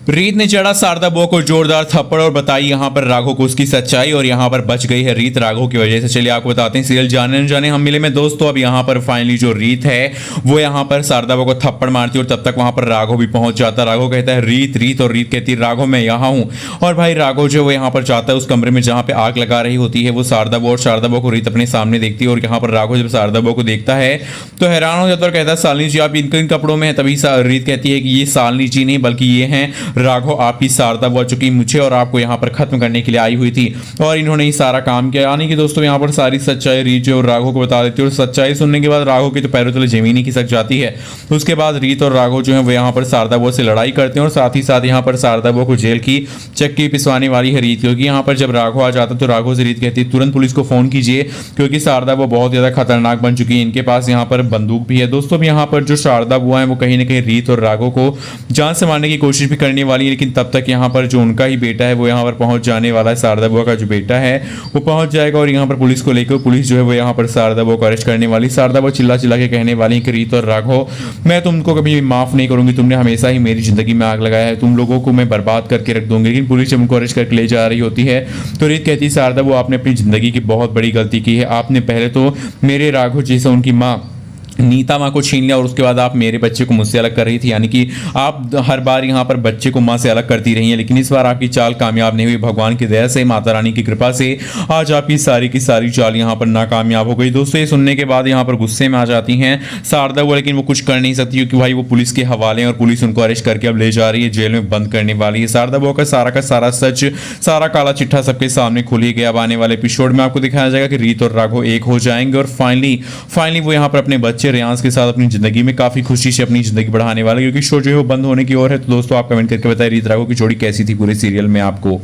रीत ने चढ़ा शारदा बुआ को जोरदार थप्पड़ और बताई यहाँ पर राघव को उसकी सच्चाई और यहाँ पर बच गई है रीत राघव की वजह से। चलिए आपको बताते हैं सीरियल जाने न जाने हम मिले में दोस्तों। अब यहाँ पर फाइनली जो रीत है वो यहाँ पर शारदा बुआ को थप्पड़ मारती है और तब तक वहां पर राघव भी पहुंच जाता है। राघव कहता है रीत रीत, और रीत कहती है राघव मैं यहाँ हूँ। और भाई राघव जो वो यहाँ पर जाता है उस कमरे में जहाँ पे आग लगा रही होती है वो शारदा बुआ, और शारदा बुआ को रीत अपने सामने देखती है। और यहाँ पर राघव जब शारदा बुआ को देखता है तो हैरान हो जाता है और कहता है शालिनी जी आप इन कपड़ों में है। तभी रीत कहती है कि ये शालिनी जी नहीं बल्कि ये हैं राघव, आपकी शारदा बुआ चुकी मुझे और आपको यहाँ पर खत्म करने के लिए आई हुई थी और इन्होंने ही सारा काम किया। यानी कि दोस्तों यहाँ पर सारी सच्चाई रीत और राघव को बता देती है। और सच्चाई सुनने के बाद राघव के तो पैरों तले जमीन ही खिसक जाती है। उसके बाद रीत और राघव जो है वो यहाँ पर शारदा बुआ से लड़ाई करते हैं और साथ ही साथ यहाँ पर शारदा बुआ को जेल की चक्की पिसवाने वाली है रीत, क्योंकि यहाँ पर जब राघव आ जाता तो राघव से रीत कहती है तुरंत पुलिस को फोन कीजिए क्योंकि शारदा बुआ बहुत ज्यादा खतरनाक बन चुकी है, इनके पास यहाँ पर बंदूक भी है। दोस्तों यहाँ पर जो शारदा बुआ है वो कहीं ना कहीं रीत और राघव को जान से मारने की कोशिश भी करने वाली है, लेकिन तब तक यहाँ पर जो उनका ही बेटा है वो यहाँ पर पहुंच जाने वाला है। शारदा बुआ का जो बेटा है वो पहुंच जाएगा और यहाँ पर पुलिस को लेकर पुलिस जो है वो यहाँ पर शारदा बुआ को अरेस्ट करने वाली। शारदा बुआ चिल्ला चिल्ला के कहने वाली कि रीत और राघव मैं तुमको कभी माफ नहीं करूंगी, तुमने हमेशा ही मेरी जिंदगी में आग लगाया है, तुम लोगों को मैं बर्बाद करके रख दूंगी। लेकिन पुलिस जब उनको अरेस्ट करके ले जा रही होती है तो रीत कहती है शारदा बुआ आपने अपनी जिंदगी की बहुत बड़ी गलती की है, आपने पहले तो मेरे राघव जैसे उनकी माँ नीता माँ को छीन लिया और उसके बाद आप मेरे बच्चे को मुझसे अलग कर रही थी। यानी कि आप हर बार यहाँ पर बच्चे को माँ से अलग करती रही हैं, लेकिन इस बार आपकी चाल कामयाब नहीं हुई। भगवान की दया से, माता रानी की कृपा से आज आपकी सारी की सारी चाल यहाँ पर नाकामयाब हो गई। दोस्तों ये सुनने के बाद यहाँ पर गुस्से में आ जाती हैं शारदा वो, लेकिन वो कुछ कर नहीं सकती क्योंकि भाई वो पुलिस के हवाले हैं और पुलिस उनको अरेस्ट करके अब ले जा रही है, जेल में बंद करने वाली है। शारदा बुआ का सारा सच, सारा काला चिट्ठा सबके सामने खुली गया। अब आने वाले एपिसोड में आपको दिखाया जाएगा कि रीत और राघव एक हो जाएंगे और फाइनली वो यहाँ पर अपने बच्चे रियांश के साथ अपनी जिंदगी में काफी खुशी से अपनी जिंदगी बढ़ाने वाले, क्योंकि शो जो है वो बंद होने की ओर है। तो दोस्तों आप कमेंट करके बताइए रीत राघव की जोड़ी कैसी थी पूरे सीरियल में आपको।